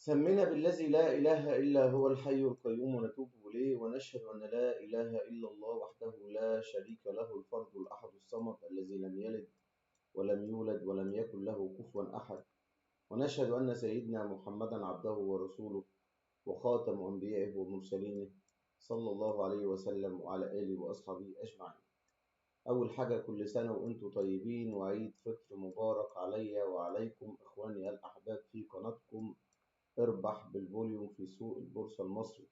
سمينا بالذي لا إله إلا هو الحي القيوم ونتوب إليه ونشهد أن لا إله إلا الله وحده لا شريك له الفرد الأحد الصمد الذي لم يلد ولم يولد ولم يكن له كفوا أحد، ونشهد أن سيدنا محمدا عبده ورسوله وخاتم أنبيائه ومرسلينه صلى الله عليه وسلم وعلى آله وأصحابه أجمعين. أول حاجة، كل سنة وأنتم طيبين وعيد فطر مبارك عليا وعليكم إخواني الأحباب في قناتكم اربح بالفوليوم في سوق البورصة المصري.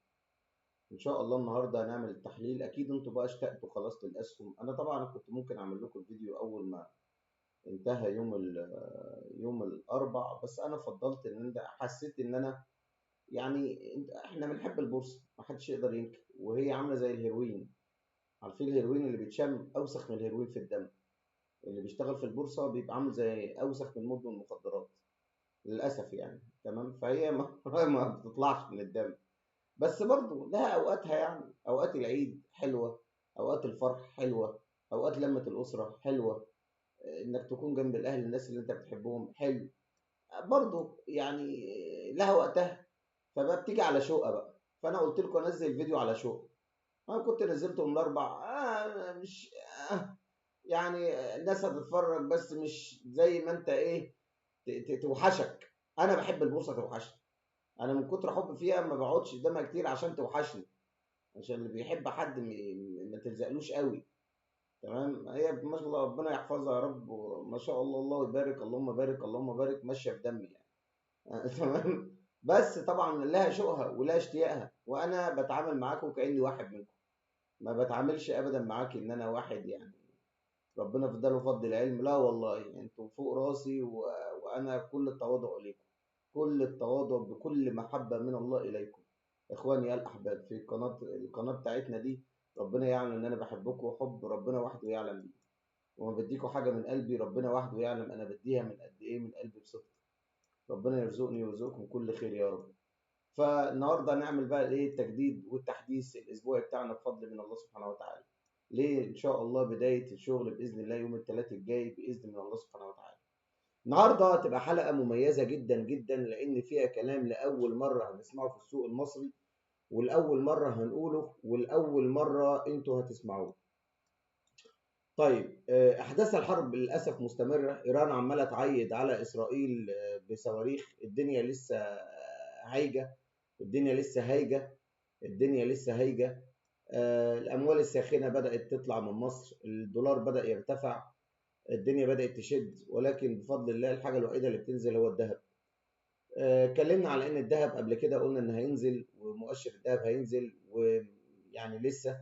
إن شاء الله النهاردة هنعمل التحليل. أكيد أنتوا بقى اشتقتوا خلاص للأسهم. أنا طبعا كنت ممكن أعمل لكم الفيديو أول ما انتهى يوم الأربع، بس أنا فضلت إن حسيت إن أنا يعني إحنا بنحب البورصة، محدش يقدر ينكر، وهي عاملة زي الهيروين. عارفين الهيروين اللي بيتشم أوسخ من الهيروين في الدم؟ اللي بيشتغل في البورصة بيبقى عامل زي أوسخ من مدمن المخدرات للأسف يعني. تمام، فهي ما بتطلعش من الدم، بس برضه لها أوقاتها. يعني أوقات العيد حلوة، أوقات الفرح حلوة، أوقات لمة الأسرة حلوة، إنك تكون جنب الأهل الناس اللي أنت بتحبهم حلو برضه يعني، لها وقتها. فبقى بتيجي على شوقة بقى. فأنا قلت لكم أنزل الفيديو على شوق. أنا كنت نزلته من الأربع مش يعني الناس هتتفرج، بس مش زي ما أنت إيه توحشك. أنا بحب البورصة توحشني. أنا من كتر حب فيها ما بقعدش قدامها كتير عشان توحشني، عشان اللي بيحب حد ما تلزقلوش قوي. تمام، هي ما شاء الله ربنا يحفظها يا رب، ما شاء الله الله يبارك، اللهم بارك اللهم بارك، ماشيه في دمي يعني. تمام. بس طبعا لها شوقها ولها اشتياقها، وانا بتعامل معاكم كاني واحد منكم. ما بتعاملش ابدا معاك ان انا واحد يعني ربنا فضله فضل العلم، لا والله انتوا فوق راسي وانا كل التواضع اليكم، كل التواضع بكل محبه من الله اليكم. اخواني الاحباب في القناه بتاعتنا دي، ربنا يعلم ان انا بحبكم وحب ربنا وحده يعلم بيه، وما بديكوا حاجه من قلبي، ربنا وحده يعلم انا بديها من قد ايه من قلبي بصدق. ربنا يرزقني ويرزقكم كل خير يا رب. فالنهارده هنعمل بقى ايه التجديد والتحديث الاسبوعي بتاعنا بفضل من الله سبحانه وتعالى. ليه؟ ان شاء الله بدايه الشغل باذن الله يوم الثلاث الجاي باذن من الله سبحانه وتعالى. النهارده هتبقى حلقه مميزه جدا جدا، لان فيها كلام لاول مره هنسمعه في السوق المصري، والاول مره هنقوله، والاول مره انتوا هتسمعوه. طيب، احداث الحرب للاسف مستمره. ايران عماله تعيد على اسرائيل بصواريخ. الدنيا لسه هايجه، الدنيا لسه هايجه، الدنيا لسه هايجه. الاموال الساخنه بدات تطلع من مصر، الدولار بدا يرتفع، الدنيا بدات تشد، ولكن بفضل الله الحاجه الوحيده اللي بتنزل هو الذهب. اتكلمنا على ان الذهب قبل كده، قلنا ان هينزل ومؤشر الذهب هينزل، ويعني لسه.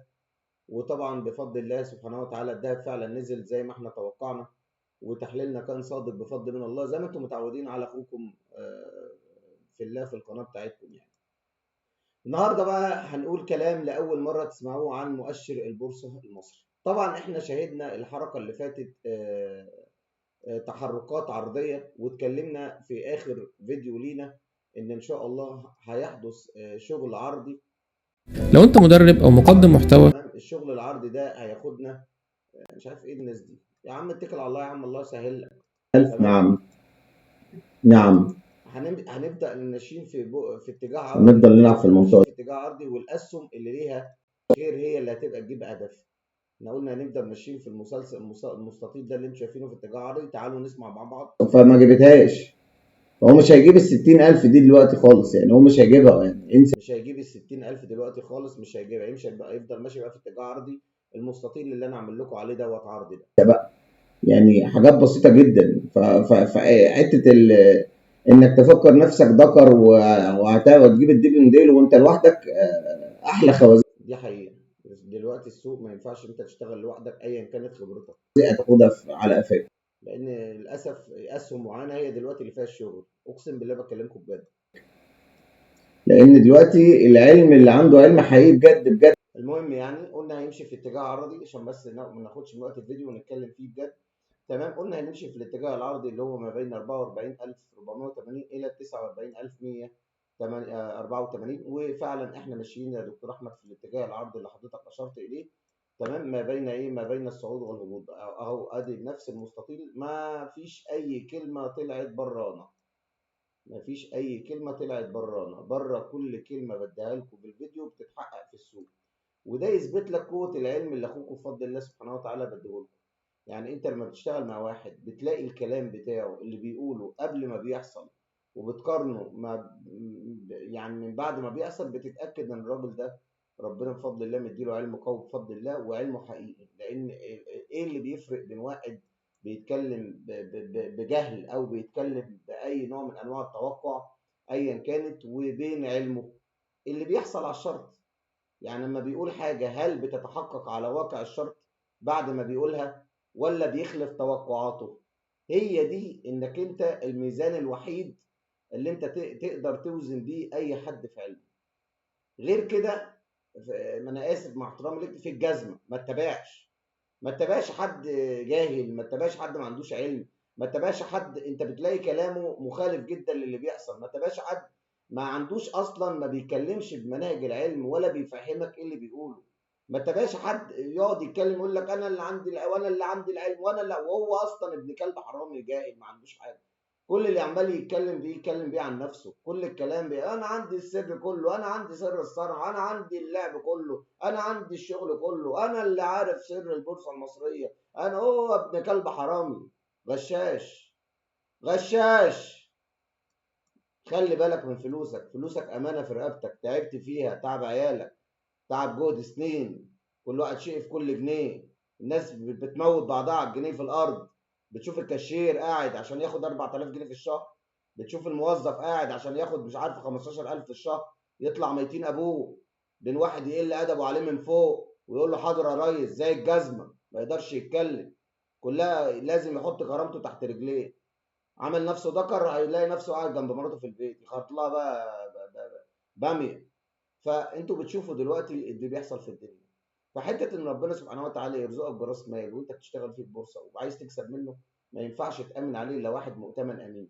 وطبعا بفضل الله سبحانه وتعالى الذهب فعلا نزل زي ما احنا توقعنا، وتحليلنا كان صادق بفضل من الله، زي ما انتم متعودين على اخوكم في الله في القناه بتاعتكم يعني. النهارده بقى هنقول كلام لاول مره تسمعوه عن مؤشر البورصه المصري. طبعا احنا شاهدنا الحركه اللي فاتت تحركات عرضيه، واتكلمنا في اخر فيديو لينا ان شاء الله هيحدث شغل عرضي. لو انت مدرب او مقدم محتوى، الشغل العرضي ده هياخدنا مش عارف ايه الناس دي. يا عم اتكل على الله، يا عم الله يسهل لك. نعم نعم. هنبدا ماشيين في اتجاه عرضي، هنفضل نلعب في المنطقه في اتجاه عرضي، والاسهم اللي ليها خير هي اللي هتبقى تجيب هدف. احنا قلنا هنبدا ماشيين في المستطيل ده اللي انتم شايفينه في اتجاه عرضي. تعالوا نسمع مع بعض. فما جبتهاش، هو مش هيجيب ال 60,000 دي دلوقتي خالص يعني، هو مش هيجيبها يعني، انسى. مش هيجيب ال 60,000 دلوقتي خالص، مش هيجيبها. يمشي بقى، يفضل ماشي بقى في اتجاه عرضي. المستطيل اللي انا عامل لكم عليه دوت عرضي ده بقى يعني حاجات بسيطه جدا. فحته انك تفكر نفسك ذكر وتجيب الديب ديل وانت لوحدك، احلى خوازيق دي حقيقه. دلوقتي السوق ما ينفعش انت تشتغل لوحدك ايا كانت خبرتك، هتاخدها على قفاك، لان للاسف اسهم معينه هي دلوقتي اللي فيها الشغل. اقسم بالله بكلمكم بجد، لان دلوقتي العلم اللي عنده علم حقيقي بجد بجد. المهم يعني قلنا هيمشي في اتجاه عرضي عشان بس ما ناخدش من وقت الفيديو ونتكلم فيه بجد. تمام، قلنا هنمشي في الاتجاه العرضي اللي هو ما بين 44480 الى 49184، وفعلا احنا ماشيين يا دكتور احمد في الاتجاه العرضي اللي حضرتك اشرت اليه. تمام، ما بين ايه، ما بين الصعود والهبوط اهو، ادي نفس المستطيل، ما فيش اي كلمه طلعت برانا، مفيش اي كلمه طلعت برانا، بره كل كلمه بديها لكم بالفيديو بتتحقق في السوق. وده يثبت لك قوه العلم اللي اخوكم بفضل الله سبحانه وتعالى بديه لكم. يعني انت لما بتشتغل مع واحد بتلاقي الكلام بتاعه اللي بيقوله قبل ما بيحصل، وبتقارنه ما يعني من بعد ما بيحصل، بتتاكد ان الراجل ده ربنا بفضل الله مديله علم قوي بفضل الله، وعلمه حقيقي. لان ايه اللي بيفرق بين واحد بيتكلم بجهل او بيتكلم باي نوع من انواع التوقع ايا كانت، وبين علمه؟ اللي بيحصل على الشرط. يعني لما بيقول حاجة هل بتتحقق على واقع الشرط بعد ما بيقولها، ولا بيخلف توقعاته؟ هي دي انك انت الميزان الوحيد اللي انت تقدر توزن بيه اي حد في علمه. غير كده ما انا اسف مع احترامي ليك، في الجزمه ما تتابعش حد جاهل، ما تتابعش حد ما عندوش علم، ما تتابعش حد انت بتلاقي كلامه مخالف جدا للي بيحصل، ما تتابعش حد ما عندوش اصلا، ما بيتكلمش بمناهج العلم ولا بيفهمك ايه اللي بيقوله. ما تتابعش حد يقعد يتكلم يقول لك انا اللي عندي وانا اللي عندي العلم وانا اللي، وهو اصلا ابن كلب حرامي جاهل ما عندوش حاجه. كل اللي عمال يتكلم بيه عن نفسه، كل الكلام بيه انا عندي السر كله، انا عندي سر الصنعه، انا عندي اللعب كله، انا عندي الشغل كله، انا اللي عارف سر البورصه المصريه، انا هو ابن كلب حرامي غشاش. غشاش. خلي بالك من فلوسك، فلوسك امانه في رقبتك، تعبت فيها تعب عيالك، تعب جهد سنين، كل واحد شيء في كل جنيه. الناس بتموت بعضها على الجنيه في الارض. بتشوف الكاشير قاعد عشان ياخد 4000 جنيه في الشهر، بتشوف الموظف قاعد عشان ياخد مش عارف 15000 في الشهر، يطلع ميتين ابوه. بين واحد يقل ادبه عليه من فوق ويقول له حاضر يا ريس زي الجزمه، ما يقدرش يتكلم، كلها لازم يحط كرامته تحت رجليه. عمل نفسه ذكر هيلاقي نفسه قاعد جنب مراته في البيت يخط لها بقى باميه. فانتوا بتشوفوا دلوقتي اللي بيحصل في الدنيا. فحته ان ربنا سبحانه وتعالى يرزقك براس مال وانت بتشتغل في البورصه وعايز تكسب منه، ما ينفعش تامن عليه الا واحد مؤتمن امين.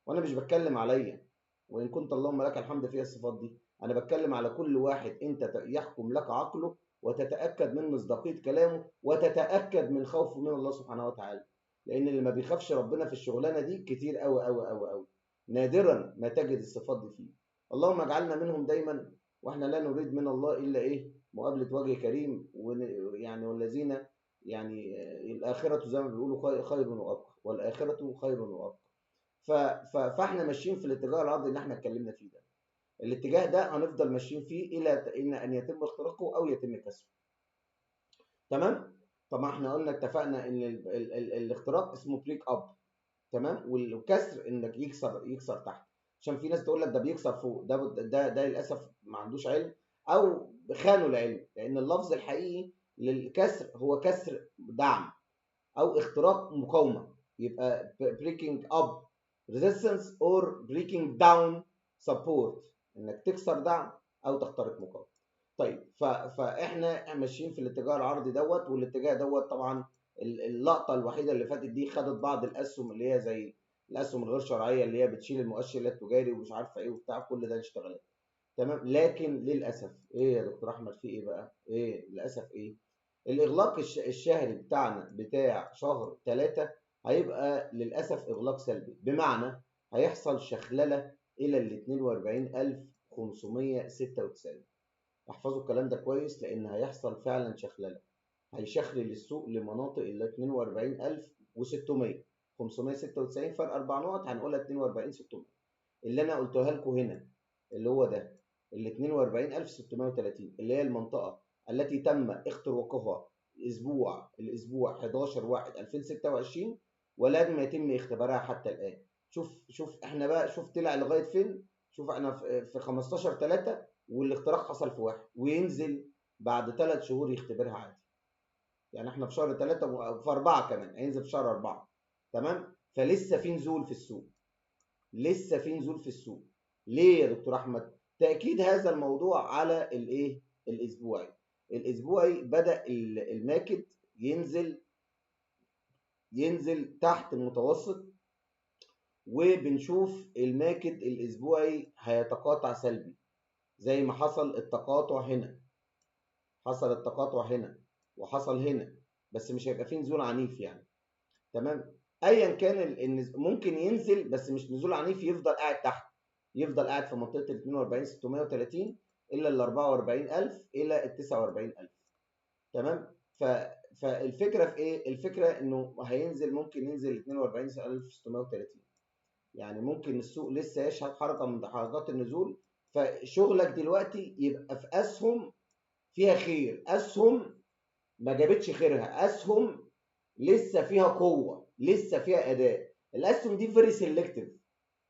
وانا مش بتكلم عليا، وان كنت اللهم لك الحمد فيها الصفات دي، انا بتكلم على كل واحد انت يحكم لك عقله وتتاكد من مصداقيه كلامه وتتاكد من خوفه من الله سبحانه وتعالى. لان اللي ما بيخافش ربنا في الشغلانه دي كتير قوي قوي قوي قوي، نادرا ما تجد الصفات دي فيه. اللهم اجعلنا منهم دايما. واحنا لا نريد من الله الا ايه؟ مقابله وجه كريم. يعني والذين يعني الاخره زي ما بيقولوا خير وابقى، والاخره خير وابقى. فاحنا ماشيين في الاتجاه العرضي اللي احنا اتكلمنا فيه ده. الاتجاه ده هنفضل ماشيين فيه الى ان يتم اختراقه او يتم كسره. تمام. طبعا احنا قلنا اتفقنا ان الاختراق اسمه بريك اب. تمام. والكسر انك يكسر تحت. عشان في ناس تقول لك ده بيكسر فوق، ده للاسف ما عندوش علم او خانوا العلم. لان اللفظ الحقيقي للكسر هو كسر دعم او اختراق مقاومه. يبقى breaking up resistance or breaking down support، انك تكسر دعم او تخترق مقاومه. طيب فاحنا ماشيين في الاتجاه العرضي دوت، والاتجاه دوت طبعا اللقطه الوحيده اللي فاتت دي خدت بعض الاسهم اللي هي زي الاسهم الغير شرعيه اللي هي بتشيل المؤشر التجاري ومش عارفه ايه وبتاع، كل ده اشتغلت. تمام. لكن للاسف ايه يا دكتور احمد في ايه بقى؟ ايه للاسف ايه؟ الاغلاق الشهري بتاعنا بتاع شهر 3 هيبقى للاسف اغلاق سلبي، بمعنى هيحصل شخلله الى ال 42596. احفظوا الكلام ده كويس لان هيحصل فعلا شخلله. هيشخلل السوق لمناطق ال 42600. 596 فرق 4 نقط هنقولها 42600. اللي انا قلتها لكم هنا اللي هو ده ال 42630 اللي هي المنطقه التي تم اختراقها الاسبوع 11/1/2026 ولم يتم اختبارها حتى الان. شوف احنا بقى، شوف طلع لغايه فين. شوف احنا في 15/3 والاختراق حصل في 1 وينزل بعد 3 شهور يختبرها عادي. يعني احنا في شهر 3 وفي 4 كمان هينزل في شهر 4. تمام. فلسه في نزول في السوق، لسه في نزول في السوق. ليه يا دكتور احمد؟ تاكيد هذا الموضوع على الايه؟ الاسبوعي بدا الماكد ينزل تحت المتوسط، وبنشوف الماكد الاسبوعي هيتقاطع سلبي زي ما حصل التقاطع هنا، حصل التقاطع هنا وحصل هنا، بس مش هيبقى فيه نزول عنيف يعني. تمام. ايا كان ممكن ينزل بس مش نزول عنيف، يفضل قاعد تحت، يفضل قاعد في منطقه ال 42630 الا ال 44000 الى ال 49000. تمام. فالفكره في ايه؟ الفكره انه هينزل، ممكن ينزل ل 42630، يعني ممكن السوق لسه يشهد حركه من حركات النزول. فشغلك دلوقتي يبقى في اسهم فيها خير، اسهم ما جابتش خيرها، اسهم لسه فيها قوه، لسه فيها اداء. الاسهم دي فيري سيلكتيف،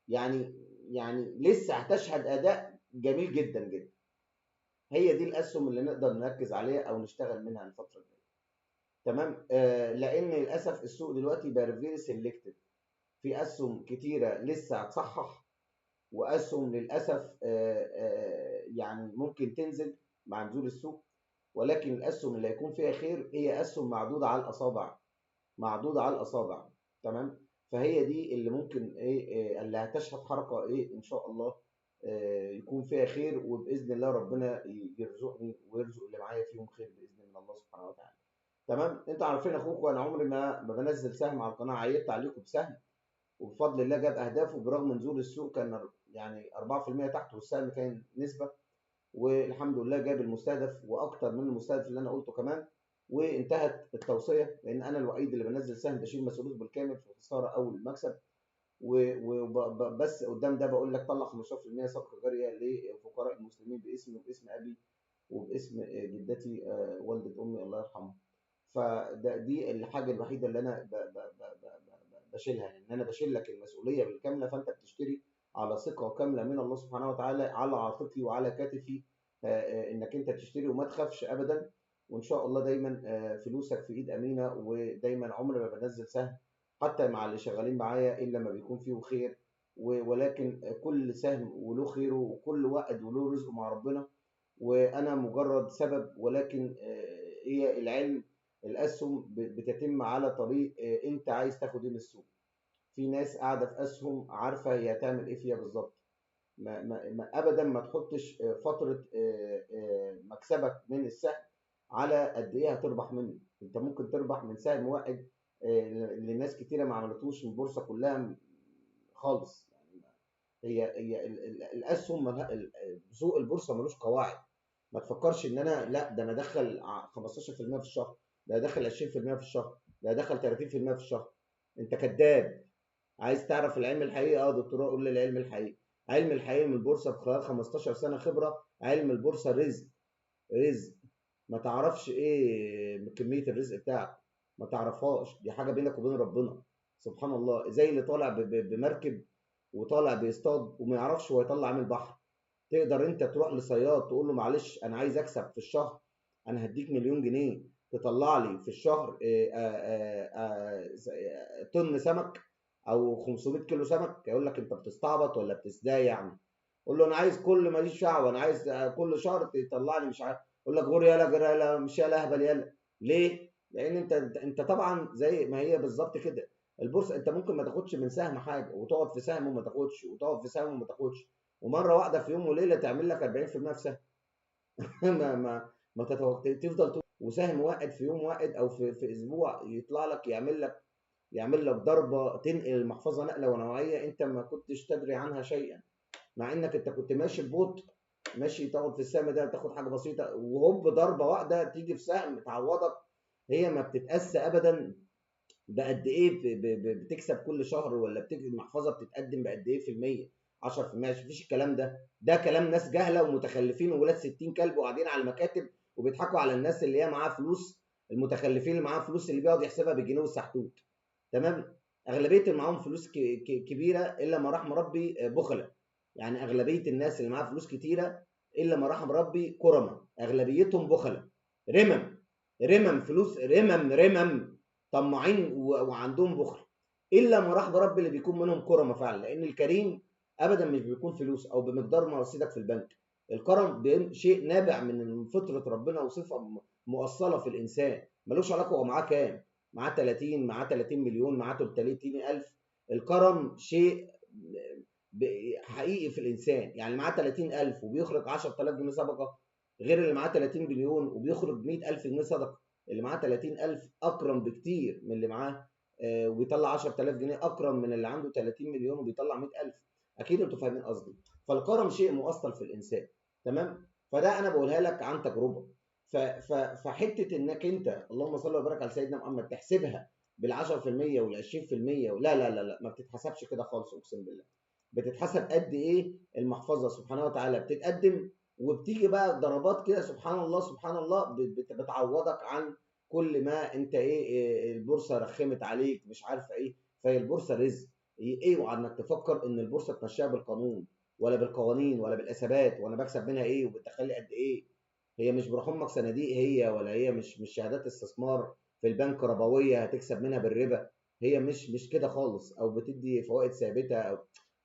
يعني لسه هتشهد اداء جميل جدا جدا. هي دي الاسهم اللي نقدر نركز عليها او نشتغل منها الفتره الجايه. تمام. لان للاسف السوق دلوقتي بقى فيري سيلكتيف، في اسهم كتيره لسه هتصحح، واسهم للاسف يعني ممكن تنزل مع نزول السوق. ولكن الاسهم اللي هيكون فيها خير هي اسهم معدوده على الاصابع، معدوده على الاصابع. تمام. فهي دي اللي ممكن ايه اللي هتشهد حركه ايه ان شاء الله يكون فيها خير، وباذن الله ربنا يرزقني ويرزق اللي معايا فيهم خير باذن من الله سبحانه وتعالى. تمام. انتوا عارفين اخوكم وانا عمري ما بنزل سهم على القناه عيبت عليكم بسهم، وبفضل الله جاب اهدافه برغم نزول السوق كان يعني 4% تحت، والسهم كان نسبه، والحمد لله جاب المستهدف واكتر من المستهدف اللي انا قلته كمان. وانتهت التوصيه، لان انا الوحيد اللي بنزل سهم بشيل مسؤوليته بالكامل في الخساره او المكسب. وبس قدام ده بقول لك طلع 15% صدقه جاريه لفقراء المسلمين باسمي وباسم ابي وباسم جدتي والده امي الله يرحمها. دي الحاجه الوحيده اللي انا بشيلها، ان انا بشيل لك المسؤوليه بالكامله، فانت بتشتري على ثقه كامله من الله سبحانه وتعالى على عاتقي وعلى كتفي، انك انت تشتري وما تخافش ابدا. وان شاء الله دايما فلوسك في ايد امينه، ودايما عمري ما بنزل سهم حتى مع اللي شغالين معايا الا لما بيكون فيه خير. ولكن كل سهم وله خيره، وكل وقت وله رزقه مع ربنا، وانا مجرد سبب. ولكن هي العلم، الاسهم بتتم على طريق انت عايز تاخد ايه من السوق. في ناس قاعده في اسهم عارفه هي هتعمل ايه فيها بالظبط. ابدا ما تحطش فتره مكسبك من السهم على قد ايه هتربح منه. انت ممكن تربح من سهم واحد اللي ناس كتيره ما عملتوش البورصه كلها خالص. يعني هي الاسهم سوق البورصه ملوش قواعد. ما تفكرش ان انا لا ده انا ادخل 15% في الشهر، ده ادخل 20% في الشهر، ده ادخل 30% في الشهر. انت كذاب. عايز تعرف العلم الحقيقي؟ دكتوراه قول لي العلم الحقيقي. علم الحقيقي من البورصه في خلال 15 سنه خبره، علم البورصه رزق. رزق. ما تعرفش ايه كميه الرزق بتاعك، ما تعرفهاش، دي حاجه بينك وبين ربنا سبحان الله. زي اللي طالع بمركب وطالع بيصطاد وما يعرفش هو يطلع من البحر. تقدر انت تروح لصياد تقول له معلش انا عايز اكسب في الشهر، انا هديك مليون جنيه تطلع لي في الشهر طن سمك او 500 كيلو سمك؟ يقول لك انت بتستعبط ولا بتزداي يعني. قول له انا عايز كل ماليش دعوه، انا عايز كل شهر تطلع لي مش عارف. يقول لك غور يالا غير يالا مش يالا اهبل يالا. ليه؟ لان انت طبعا زي ما هي بالظبط كده. البورصه انت ممكن ما تاخدش من سهم حاجه، وتقعد في سهم وما تاخدش، وتقعد في سهم وما تاخدش، ومره واحده في يوم وليله تعمل لك 40% في سهم. ما تفضل وسهم واحد في يوم واحد او في اسبوع يطلع لك يعمل لك ضربه تنقل المحفظه نقله ونوعيه انت ما كنتش تدري عنها شيئا. مع انك انت كنت ماشي ببطء، ماشي تاخد في السهم ده تاخد حاجه بسيطه، وهوب ضربه واحده تيجي في سهم تعوضك. هي ما بتتقاس ابدا بقد ايه بتكسب كل شهر، ولا المحفظه بتتقدم بقد ايه في المية، 10%. مفيش الكلام ده كلام ناس جهله ومتخلفين وولاد 60 كلب وقاعدين على المكاتب وبيضحكوا على الناس اللي هي معاها فلوس، المتخلفين اللي معاها فلوس اللي بيقعد يحسبها بالجنيه والسحتوت. تمام. اغلبيه اللي معاهم فلوس كبيره الا ما رحم ربي بخله. يعني اغلبيه الناس اللي معاها فلوس كتيره الا ما رحم ربي كرمه، اغلبيتهم بخله، رمم. رمم فلوس، رمم طماعين وعندهم بخل. الا ما رحم ربي اللي بيكون منهم كرمه فعلا، لان الكريم ابدا مش بيكون فلوس او بمقدار ما رصيدك في البنك. الكرم شيء نابع من فطره ربنا وصفه مؤصله في الانسان، ملوش علاقه هو معاه كام، معاه 30، معاه 30 مليون، معاه 30 ألف. الكرم شيء حقيقي في الإنسان. يعني معاه 30 ألف وبيخرج 10,000 جنيه صدقة، غير اللي معاه 30 مليون وبيخرج 100,000 جنيه صدقة. اللي معاه 30 ألف أكرم بكتير من اللي معاه وبيطلع 10000 جنيه اكرم من اللي عنده 30 مليون وبيطلع 100000. اكيد انتوا فاهمين قصدي. فالكرم شيء مؤصل في الانسان، تمام. فده انا بقولها لك عن تجربه. فحته انك انت اللهم صل وبارك على سيدنا محمد تحسبها بال 10% وال 20%، لا لا لا لا، ما بتتحسبش كده خالص، اقسم بالله. بتتحسب قد ايه المحفظه سبحانه وتعالى بتتقدم، وبتيجي بقى ضربات كده سبحان الله سبحان الله بتعوضك عن كل ما انت ايه البورصه رخمت عليك مش عارفه ايه. فهي البورصه رزق. اوعى انك تفكر ان البورصه تمشيها بالقانون ولا بالقوانين ولا بالحسابات وانا بكسب منها ايه وبتدخل لي قد ايه. هي مش برحمك صناديق هي، ولا هي مش شهادات استثمار في البنك ربويه هتكسب منها بالربا. هي مش كده خالص، او بتدي فوائد ثابته او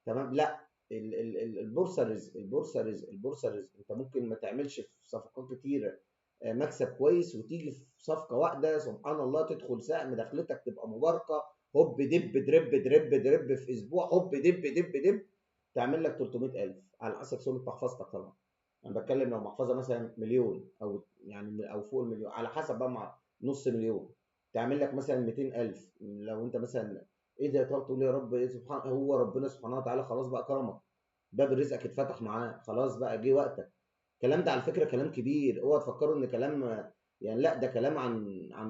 تمام. لا، البورصه رزق، البورصه رزق، البورصه رزق. انت ممكن ما تعملش في صفقات كتيره مكسب كويس، وتيجي في صفقه واحده سبحان الله تدخل سهم دخلتك تبقى مباركه، هوب دب درب درب درب في اسبوع، هوب دب دب دب تعمل لك 300000 على حسب سهوله محفظتك طبعا. انا بتكلم لو محفظه مثلا مليون او يعني او فوق المليون، على حسب بقى، مع نص مليون تعمل لك مثلا 200000. لو انت مثلا ايه ده تقول يا رب إيه سبحان هو ربنا سبحانه وتعالى خلاص بقى كرمك، باب رزقك اتفتح معاه، خلاص بقى جه وقتك. الكلام ده على فكره كلام كبير، اوعى تفكروا ان كلام يعني، لا ده كلام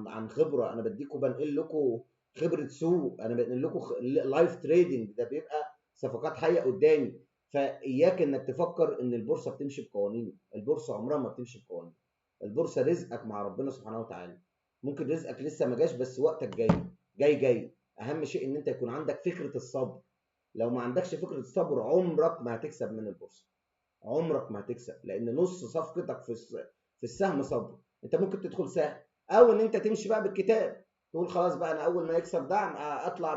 عن خبره. انا بديكم بنقل لكم خبره سوق، انا بنقل لكم لايف تريدنج، ده بيبقى صفقات حيه قدامي. فاياك انك تفكر ان البورصه بتمشي بقوانين، البورصه عمرها ما بتمشي بقوانين. البورصه رزقك مع ربنا سبحانه وتعالى. ممكن رزقك لسه ما جاش بس وقتك جاي، جاي. اهم شيء ان انت يكون عندك فكره الصبر. لو ما عندكش فكره الصبر عمرك ما هتكسب من البورصه، عمرك ما هتكسب. لان نص صفقتك في السهم صبر. انت ممكن تدخل سهم او ان انت تمشي بقى بالكتاب، تقول خلاص بقى انا اول ما يكسب دعم اطلع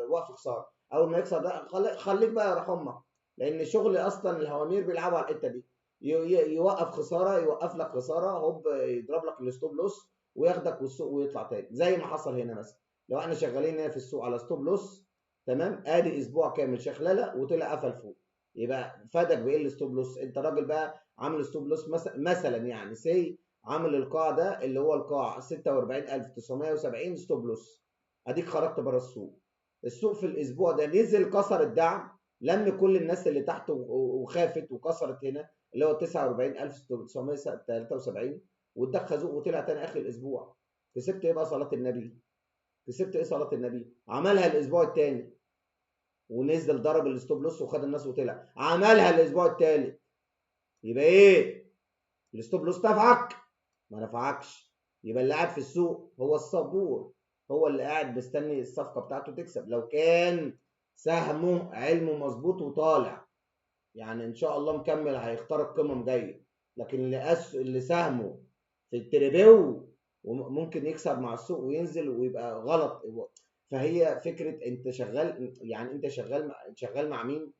بوقف خساره، اول ما يكسب ده خليك بقى يا رحمك. لان شغل اصلا الهوامير بيلعبوا على الحته دي، يوقف خساره، يوقف لك خساره، هوب يضرب لك الستوب لوس وياخدك والسوق ويطلع تاني، زي ما حصل هنا مثلا. لو احنا شغالين هنا في السوق على ستوب لوس، تمام، ادي اسبوع كامل شغاله وطلع قفل فوق، يبقى فادك بايه الستوب لوس؟ انت راجل بقى عامل ستوب لوس مثلا يعني سي عامل القاع ده اللي هو القاع 46970 ستوب لوس، اديك خرجت بره السوق. السوق في الاسبوع ده نزل كسر الدعم، لم كل الناس اللي تحت وخافت وكسرت هنا اللي هو 49973 واداك خازوق وطلع تاني اخر الاسبوع. كسبت ايه بقى صلاه النبي؟ كسبت ايه صلاه النبي؟ عملها الاسبوع الثاني ونزل ضرب الستوب لوس وخد الناس وطلع، عملها الاسبوع الثالث، يبقى ايه؟ الستوب لوس نفعك؟ ما نفعكش. يبقى اللي قاعد في السوق هو الصبور، هو اللي قاعد مستني الصفقه بتاعته تكسب. لو كان سهمه علمه مظبوط وطالع، يعني ان شاء الله مكمل هيخترق قمم جايه. لكن اللي سهمه في التريبيو وممكن يكسب مع السوق وينزل ويبقى غلط. فهي فكره انت شغال، يعني انت شغال مع مين؟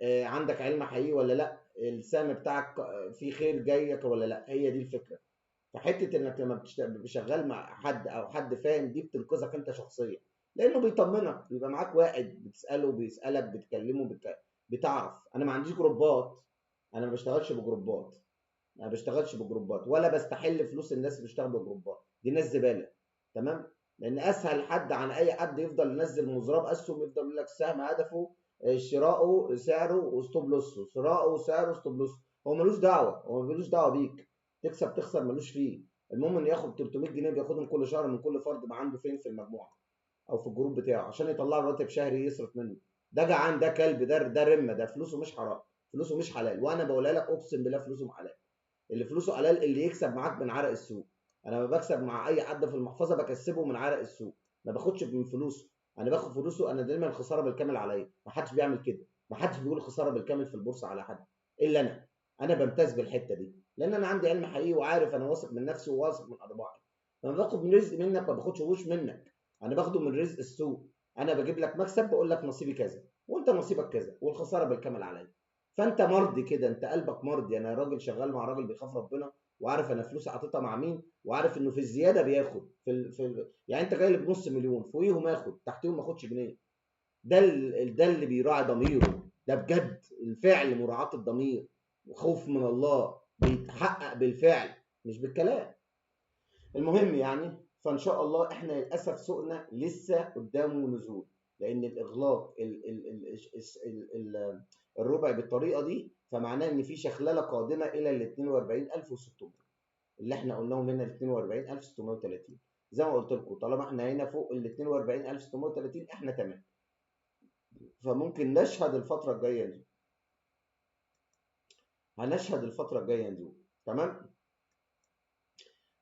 عندك علم حقيقي ولا لا؟ السهم بتاعك فيه خير جايك ولا لا؟ هي دي الفكره. فحته انك لما بتشغل مع حد او حد فاهم دي بتنقذك انت شخصيا، لانه بيطمنك، بيبقى معاك واحد بتساله بيسالك بتكلمه بتعرف. انا ما عنديش جروبات، انا ما بشتغلش بجروبات، ما بشتغلش بجروبات ولا بستحل فلوس الناس اللي بيشتغلوا بجروبات، دي ناس زباله، تمام. لان اسهل حد عن اي حد يفضل ينزل مزراب اسهم، يفضل يقول لك السهم هدفه شراؤه سعره وستوب لوسه، شراؤه سعره وستوب لوسه. هو ملوش دعوه، هو ملوش دعوه بيك، تكسب تخسر ملوش فيه. المهم انه ياخد 300 جنيه بياخدهم كل شهر من كل فرد ما عنده فين في المجموعه او في الجروب بتاعه عشان يطلع له راتب شهري يصرف منه. ده جعان، ده كلب، ده رمه، ده فلوسه مش حرام، فلوسه مش حلال. وانا بقولها لك اقسم بالله فلوسه حلال. اللي فلوسه حلال اللي يكسب معاك من عرق السوق. انا ما بكسب مع اي حد في المحفظه بكسبه من عرق السوق، ما باخدش من فلوسه. انا باخد فلوسه، انا دايما الخساره بالكامل عليا، ما حدش بيعمل كده، ما حدش بيقول خساره بالكامل في البورصه على حد الا انا بمتاز بالحته دي لان انا عندي علم حقيقي وعارف، انا واثق من نفسي وواثق من ارباحي. لما باخد من رزق منك ما باخدش وش منك، انا باخده من رزق السوق. انا بجيب لك مكسب بقول لك نصيبي كذا وانت نصيبك كذا والخساره بالكامل عليا. فانت مرضي كده، انت قلبك مرضي، انا راجل شغال مع راجل بيخاف ربنا وعارف انا فلوسي حاططها مع مين، وعارف انه في الزياده بياخد يعني انت جاي لي بنص مليون فوقيهم اخد تحتيهم ما اخدش جنيه. ده اللي بيراعي ضميره، ده بجد الفعل مراعاه الضمير وخوف من الله بيتحقق بالفعل مش بالكلام. المهم يعني فان شاء الله احنا للاسف سوقنا لسه قدامه نزول، لان الاغلاق الربع بالطريقه دي فمعناه ان في شخلله قادمه الى ال 42600 اللي احنا قلناهم هنا، ال 42630. زي ما قلت لكم طالما احنا هنا فوق ال 42630 احنا تمام، فممكن نشهد الفتره الجايه دي، هنشهد الفتره الجايه دي. تمام،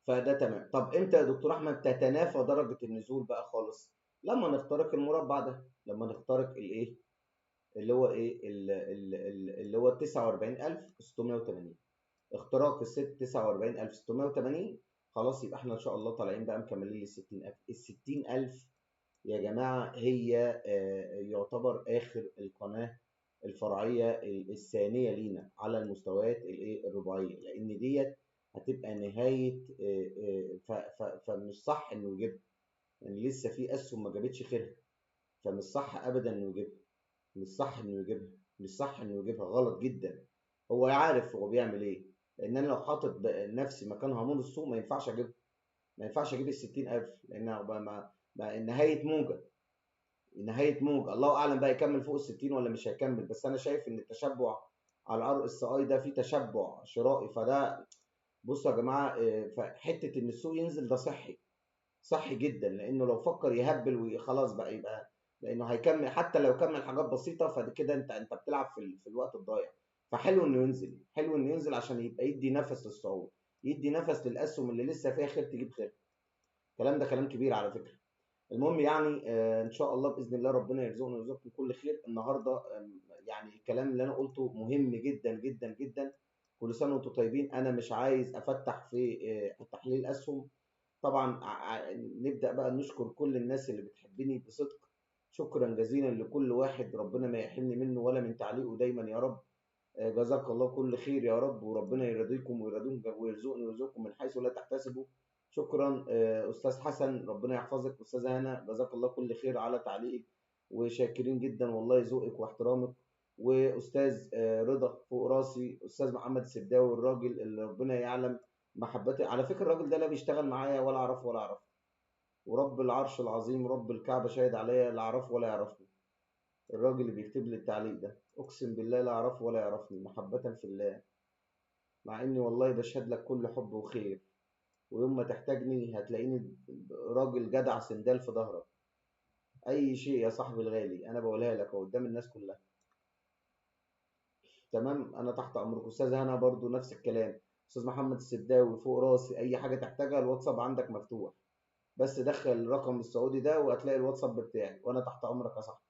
فده تمام. طب امتى يا دكتور احمد تتنافى درجه النزول بقى خالص؟ لما نخترق المربع ده، لما نخترق الايه اللي هو ايه اللي هو 49680. اختراق ال 49680 خلاص، يبقى احنا ان شاء الله طالعين بقى مكملين لل 60000. ال 60000 يا جماعه هي يعتبر اخر القناه الفرعيه الثانيه لينا على المستويات الايه الرباعيه، لان ديت هتبقى نهايه فمش صح انه يجيبها، يعني لسه في اسهم ما جابتش خيرها، فمش صح ابدا انه يجيبها، مش صح انه يجيبها، مش صح انه يجيبها، غلط جدا. هو عارف هو بيعمل ايه، لان انا لو حاطط نفسي مكان هامون السوق ما ينفعش اجيبها، ما ينفعش اجيب ال 60000، لان نهايه موجه، نهايه موجه. الله اعلم بقى يكمل فوق ال 60 ولا مش هيكمل، بس انا شايف ان التشبع على ار اس اي ده في تشبع شرائي، فده بصوا يا جماعه فحته ان السوق ينزل ده صحي، صحي جدا، لانه لو فكر يهبل وخلاص بقى يبقى، لانه هيكمل حتى لو كمل حاجات بسيطه فكده انت بتلعب في الوقت الضايع. فحلو انه ينزل، حلو انه ينزل عشان يبقى يدي نفس للصعود، يدي نفس للاسهم اللي لسه فيها خير تجيب خير. الكلام ده كلام كبير على فكره. المهم يعني ان شاء الله باذن الله ربنا يرزقنا ويرزقكم كل خير النهارده. يعني الكلام اللي انا قلته مهم جدا جدا جدا. كل سنه وانتم طيبين. انا مش عايز افتح في تحليل اسهم طبعا. نبدأ بقى نشكر كل الناس اللي بتحبني بصدق، شكرا جزيلا لكل واحد، ربنا ما يحرمني منه ولا من تعليقه دايما يا رب. جزاك الله كل خير يا رب، وربنا يرضيكم ويرضيكم ويرزقني ويرزقكم من حيث لا تحتسبوا. شكرا أستاذ حسن، ربنا يحفظك. أستاذة هنا جزاك الله كل خير على تعليقك، وشاكرين جدا والله ذوقك واحترامك. وأستاذ رضا فوق راسي، أستاذ محمد السبداوي الراجل اللي ربنا يعلم محبتي، على فكرة الراجل ده لا بيشتغل معايا ولا أعرفه ولا أعرفه، ورب العرش العظيم رب الكعبة شاهد عليا لا أعرفه ولا يعرفني. الراجل اللي بيكتب لي التعليق ده أقسم بالله لا أعرفه ولا يعرفني محبة في الله، مع إني والله بشهد لك كل حب وخير، ويوم ما تحتاجني هتلاقيني راجل جدع سندال في ظهرك. أي شيء يا صاحبي الغالي أنا بقولها لك قدام الناس كلها. تمام، أنا تحت أمرك. أستاذ هنا برضو نفس الكلام، أستاذ محمد السداوي فوق راسي، أي حاجة تحتاجها الواتساب عندك مفتوح، بس دخل الرقم السعودي ده وهتلاقي الواتساب بتاعي، وانا تحت امرك يا صاحبي.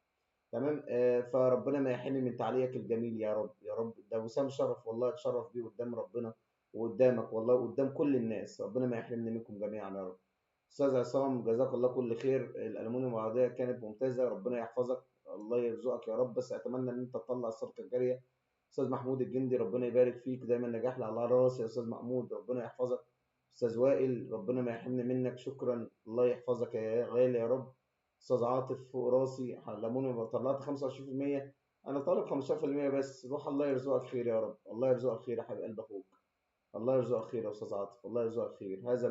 تمام. فربنا ما يحرمني من تعليقك الجميل يا رب يا رب. ده وسام شرف والله، اتشرف بيه قدام ربنا وقدامك والله وقدام كل الناس، ربنا ما يحرمني منكم جميعا يا رب. استاذ عصام جزاك الله كل خير، الالومنيوم العرضيه كانت ممتازه، ربنا يحفظك الله يرزقك يا رب، بس اتمنى ان انت تطلع الصدقه الجاريه. استاذ محمود الجندي ربنا يبارك فيك، دايما نجاح على راسي يا استاذ محمود، ربنا يحفظك. استاذ وائل ربنا ما يحرمني منك، شكرا الله يحفظك يا غالي يا رب. استاذ عاطف فوق راسي، لموني طلعت 25%، انا طالب 15% بس، روح الله يرزقك خير يا رب، الله يرزقك خير يا حبيب قلب اخوك، الله يرزقك خير يا استاذ عاطف، الله يرزقك خير. هذا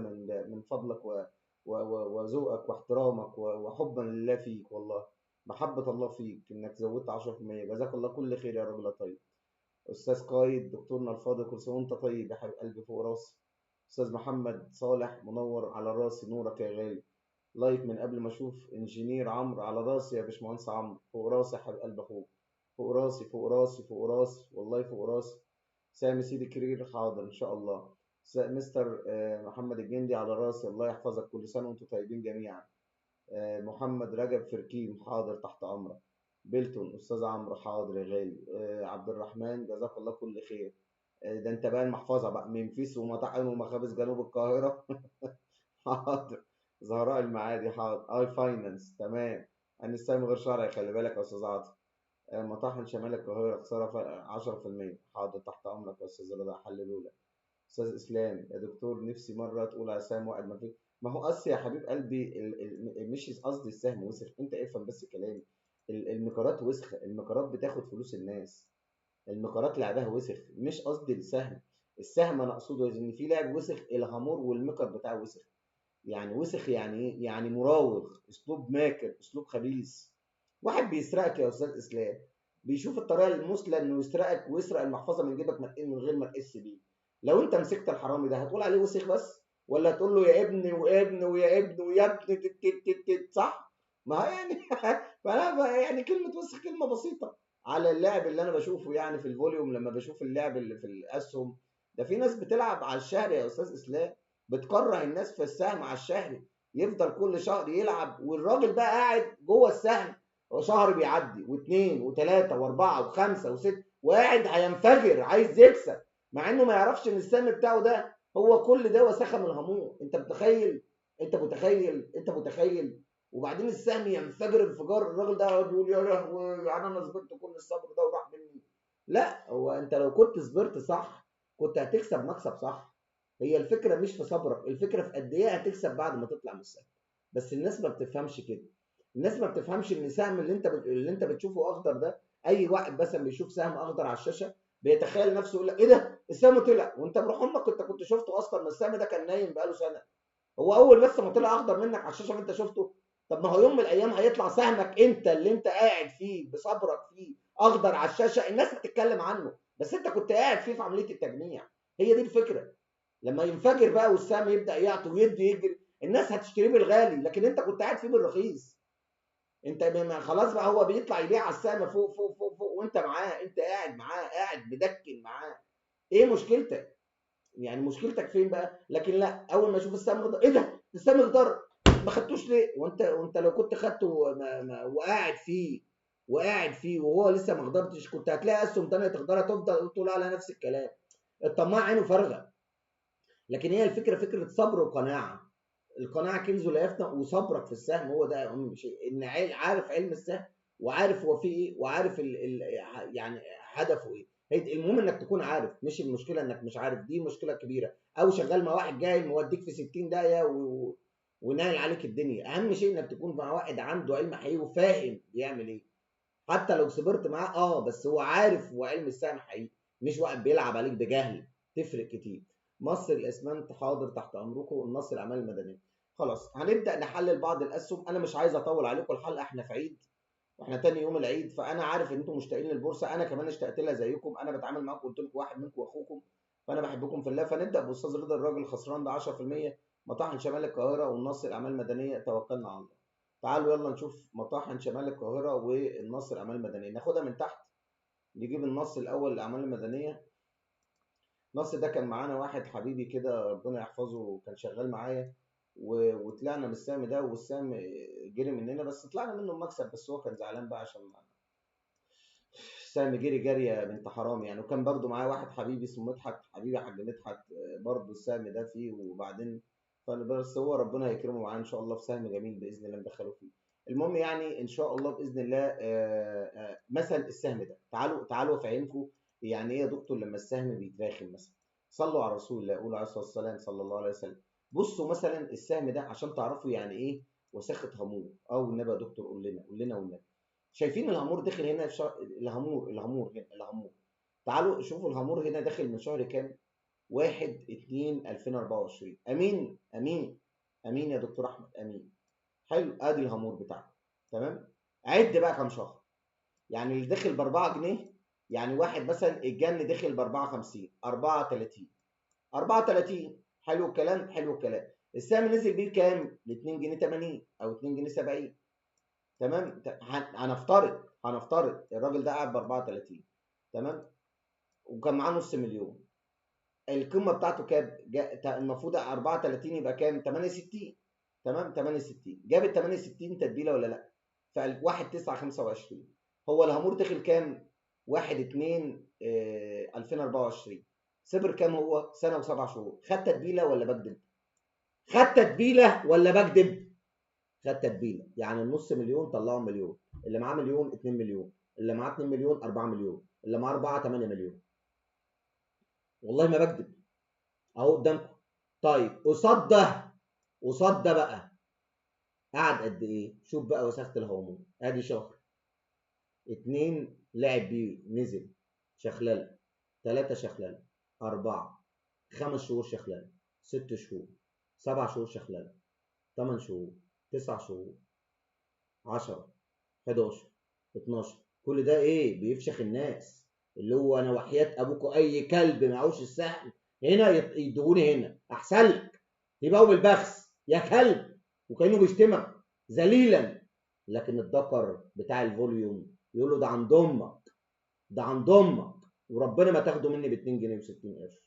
من فضلك وذوقك واحترامك وحبا لله فيك، والله محبة الله فيك انك زودت 10%، جزاك الله كل خير يا راجل طيب. استاذ قايد دكتورنا الفاضل كل سنه وانت طيب يا حبيب قلبي فوق راسي. استاذ محمد صالح منور على راسي، نورك يا غالي. لايك من قبل ما اشوف. انجينير عمرو على راسي يا باشمهندس عمرو، فوق راسي يا حبيب قلب اخوك، فوق راسي فوق راسي فوق راسي والله فوق راسي. سامي سيدي كرير حاضر ان شاء الله. مستر محمد الجندي على راسي، الله يحفظك كل سنه وانتم طيبين جميعا. محمد رجب فركيم حاضر تحت امرك. بيلتون استاذ عمرو حاضر يا غالي. عبد الرحمن جزاك الله كل خير. ده انت بقى المحفظه بقى، منفيس ومطاعم ومخابز جنوب القاهره حاضر. زهراء المعادي حاضر. اي فاينانس تمام. انا السهم غير شرعي خلي بالك يا استاذ عاطف. مطاحن شمال القاهره خساره 10%، حاضر تحت امرك يا استاذ رضا حللوا لك. استاذ اسلام يا دكتور نفسي مره تقول على سهم واحد ما فيه، ما هو اصل يا حبيب قلبي مش قصدي السهم وسخ، انت افهم بس كلامي. المقارات وسخه، المقارات بتاخد فلوس الناس، المقارات لعبها وسخ، مش قصدي السهم. السهم انا اقصده ان في لاعب وسخ الهامور والمقر بتاعه وسخ، يعني وسخ يعني ايه؟ يعني مراوغ، اسلوب ماكر، اسلوب خبيث. واحد بيسرقك يا استاذ اسلام، بيشوف الطريقه المثلى انه يسرقك ويسرق المحفظه من جيبك من غير ما تحس بيه. لو انت مسكت الحرامي ده هتقول عليه وسخ بس، ولا تقول له يا ابني وابن ويا ابن ويا ابن صح؟ ما هو يعني فانا يعني كلمه وسخ كلمه بسيطه على اللعب اللي انا بشوفه يعني في الفوليوم. لما بشوف اللعب اللي في الاسهم ده، في ناس بتلعب على الشهر يا استاذ اسلام، بتكره الناس في السهم على الشهري، يفضل كل شهر يلعب، والراجل بقى قاعد جوه السهم، شهر بيعدي واثنين وثلاثه واربعه وخمسه وسته، وقاعد هينفجر عايز يكسب، مع انه ما يعرفش ان السهم بتاعه ده هو كل ده وسخه من الهامور. انت متخيل؟ انت متخيل؟ وبعدين السهم ينفجر انفجار، الراجل ده يقعد يقول يا لهوي يعني انا صبرت كل الصبر ده وراح مني. لا، هو انت لو كنت صبرت صح كنت هتكسب مكسب صح. هي الفكره مش في صبرك، الفكره في قد ايه هتكسب بعد ما تطلع من السهم. بس الناس ما بتفهمش كده. الناس ما بتفهمش ان سهم اللي انت بتشوفه اخضر ده، اي واحد مثلا بيشوف سهم اخضر على الشاشه بيتخيل نفسه يقول لك ايه ده السهم طلع، وانت بروح امك كنت شفته اصلا، ما السهم ده كان نايم بقاله سنه. هو اول بس ما طلع اخضر منك على الشاشه انت شفته. طب ما هو يوم من الايام هيطلع سهمك انت اللي انت قاعد فيه بصبرك فيه اخضر على الشاشه، الناس بتتكلم عنه، بس انت كنت قاعد فيه في عمليه التجميع. هي دي الفكره. لما ينفجر بقى والسهم يبدا يعطي ويدي يجري، الناس هتشتريه بالغالي، لكن انت كنت قاعد فيه بالرخيص. انت خلاص بقى هو بيطلع يبيع على السهم فوق فوق فوق فوق، وانت معاه، انت قاعد معاه، قاعد مدكن معاه. ايه مشكلتك؟ يعني مشكلتك فين بقى؟ لكن لا، اول ما اشوف السهم اخضر، ايه ده السهم اخضر، ما خدتوش ليه؟ وانت لو كنت خدته وقاعد فيه وهو لسه ما خضرتش، كنت هتلاقي اسهم ثانيه تخضرها تفضل تقول على نفس الكلام. الطماع عينه فارغه. لكن هي الفكره فكره صبر وقناعه. القناعه كنز لا يفنى، وصبرك في السهم هو ده اهم شيء. ان عارف علم السهم، وعارف هو فيه ايه، وعارف يعني هدفه ايه. المهم انك تكون عارف، مش المشكله انك مش عارف، دي مشكله كبيره. او شغال مع واحد جاي موديك في 60 داهيه ونايل عليك الدنيا. اهم شيء انك تكون مع واحد عنده علم حقيقي وفاهم بيعمل ايه. حتى لو صبرت معاه بس هو عارف هو علم السهم حقيقي، مش واحد بيلعب عليك بجهل. تفرق كتير. مصر الاسمنت حاضر تحت امركم. النصر الاعمال المدنيه. خلاص هنبدا نحلل بعض الاسهم. انا مش عايز اطول عليكم الحلقه، احنا في عيد واحنا تاني يوم العيد، فانا عارف ان انتم مشتاقين للبورصه، انا كمان اشتقت لها زيكم. انا بتعامل معاكم قلت لكم واحد منكم واخوكم، فانا بحبكم في الله. فنبدا باستاذ رضا، الراجل خسران ده 10%، مطاحن شمال القاهره والنصر الاعمال المدنيه. توكلنا على الله. تعالوا يلا نشوف مطاحن شمال القاهره والنصر الاعمال المدنيه. ناخدها من تحت، نجيب النص الاول الاعمال المدنيه. النص ده كان معانا واحد حبيبي كده ربنا يحفظه، كان شغال معايا وطلعنا من السهم ده، والسهم جري مننا، بس طلعنا منه بمكسب. بس هو كان زعلان بقى عشان السهم جري جاريه بنت حرام يعني. وكان برضو معايا واحد حبيبي اسمه مدحت، حبيبي حاج مدحت، برضو السهم ده فيه. وبعدين بس هو ربنا هيكرمه معاه ان شاء الله في سهم جميل باذن الله ندخله فيه. المهم يعني ان شاء الله باذن الله. مثلا السهم ده، تعالوا افهمكم يعني ايه يا دكتور لما السهم بيتراخم مثلا. صلوا على رسول الله، قولوا عليه الصلاه والسلام صلى الله عليه وسلم. بصوا مثلا السهم ده عشان تعرفوا يعني ايه وساخه همور. والنبي يا دكتور قول لنا والنبي. شايفين الهامور داخل هنا في شهر، الهامور هنا الهامور. تعالوا شوفوا الهامور هنا داخل من شهر كام؟ 1/2/2024. امين امين امين يا دكتور احمد امين. حلو، ادي الهامور بتاعك. تمام. عد بقى كام شهر. يعني اللي داخل ب 4 جنيه، يعني واحد مثلا الجن داخل ب 54 34 34. حلو الكلام، حلو الكلام. السهم نزل بيه كام؟ ل 2 جنيه 80 او 2 جنيه 70. تمام. هنفترض الراجل ده قاعد ب 34. تمام. وكان معاه نص مليون. القيمه بتاعته كام؟ المفروض 34 يبقى كام؟ 68. تمام. 68 جاب ال 68 تتبيله ولا لا؟ ف 1/9/25. هو الهامور داخل كام؟ 1/2/2024. صبر كام؟ هو سنه و7 شهور. خد تتبيله ولا بكذب؟ خد تتبيله ولا بكذب؟ خد تتبيله. يعني النص مليون طلعوا مليون، اللي معاه مليون 2 مليون، اللي معاه 2 مليون 4 مليون، اللي معاه 4 8 مليون. والله ما بكذب، اهو قدامكم. طيب قصاد ده بقى قعد قد ايه؟ شوف بقى وساخه الهرمون. ادي شهر 2 لعب بيه نزل شخلله، 3 شخلله، 4، 5 شهور شخلله، 6 شهور، 7 شهور شخلله، 8 شهور، 9 شهور، 10، 11، 12، كل ده ايه؟ بيفشخ الناس. اللي هو انا وحياة ابوكوا اي كلب معهوش السهم هنا يدهوني هنا احسن لك، يبقى بالبخس يا كلب، وكانه بيشتمك ذليلا. لكن الدكر بتاع الفوليوم يقول له ده عند امك، ده عند امك، وربنا ما تاخده مني ب 2 جنيه و60 قرش.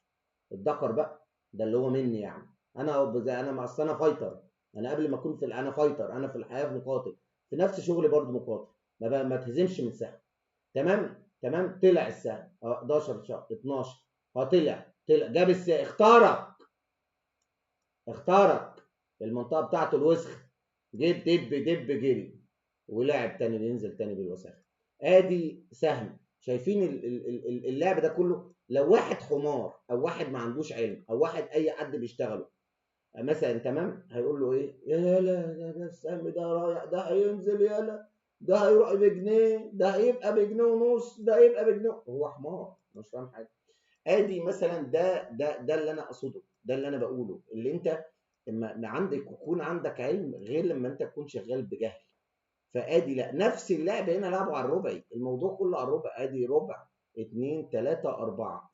الدكر بقى ده اللي هو مني يعني. انا اصل انا فايتر. انا قبل ما اكون انا فايتر، انا في الحياه مقاتل، في نفس شغلي برضه مقاتل، ما تهزمش من سهم. تمام. طلع السهم 11 شهر 12، طلع جاب السهم، اخترق المنطقه بتاعته الوسخ، جيب دب جري ولعب تاني، بينزل تاني بالوساخه. ادي سهم. شايفين اللعب ده كله؟ لو واحد حمار او واحد ما عندوش علم او واحد اي حد بيشتغله مثلا، تمام، هيقول له ايه؟ يالا ده السهم ده رايح، ده هينزل، يالا ده هيروح بجنيه، ده هيبقى بجنيه ونص، ده هيبقى بجنيه. هو حمار مش فاهم حاجه. ادي مثلا ده اللي انا اقصده، ده اللي انا بقوله، اللي انت لما عندك يكون عندك علم غير لما انت تكون شغال بجهل. فادي لا، نفس اللعب هنا لعبوا على الربعي، الموضوع كله على الربع. ادي ربع 2 3 4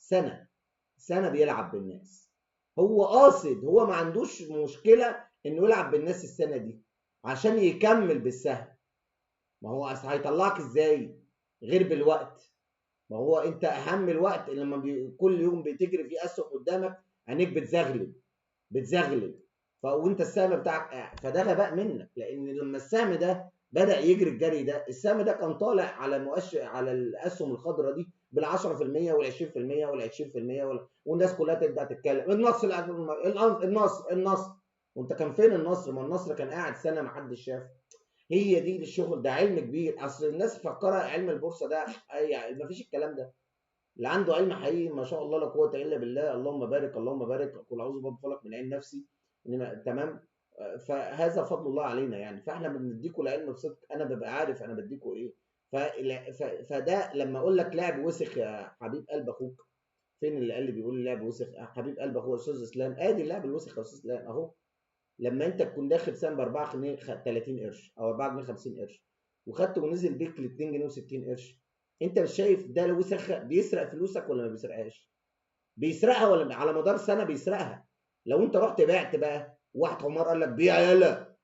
سنه بيلعب بالناس. هو قاصد، هو ما عندوش مشكله انه يلعب بالناس السنه دي عشان يكمل بالسهم. ما هو هيطلعك ازاي غير بالوقت؟ ما هو انت اهم الوقت لما كل يوم بتجري في اسهم قدامك، عينيك بتزغلل وانت السهم بتاعك قاعد. فده غباء منك، لان لما السهم ده بدا يجري الجري ده، السهم ده كان طالع على مؤشر على الاسهم الخضراء دي بال 10% وال 20% وال 20%، والناس كلها تبدا تتكلم النصر. وانت كان فين النصر؟ ما النصر كان قاعد سنه ما حدش شافه. هي دي الشغل، ده علم كبير. اصل الناس مفكره علم البورصه ده يعني ما فيش الكلام ده. اللي عنده علم حقيقي ما شاء الله لا قوه الا بالله، اللهم بارك اللهم بارك، قل اعوذ بفضلك من عين نفسي. تمام. فهذا فضل الله علينا يعني. فاحنا بنديكوا العلم بصدق، انا ببقى عارف انا بديكوا ايه. فده لما اقول لك لعب وسخ يا حبيب قلب اخوك. فين اللي قال لي بيقول لي لعب وسخ؟ حبيب قلب اخوك استاذ اسلام، ادي اللعب الوسخ يا استاذ اسلام اهو. لما انت تكون داخل سهم ب 4 جنيه 30 قرش او 4 جنيه 50 قرش، وخدته ونزل بيك ل 2 جنيه و60 قرش، انت مش شايف ده لو وسخ بيسرق فلوسك ولا ما بيسرقهاش؟ بيسرقها ولا على مدار سنه بيسرقها. لو انت رحت بعت بقى، واحد حمار قال لك بيع يلا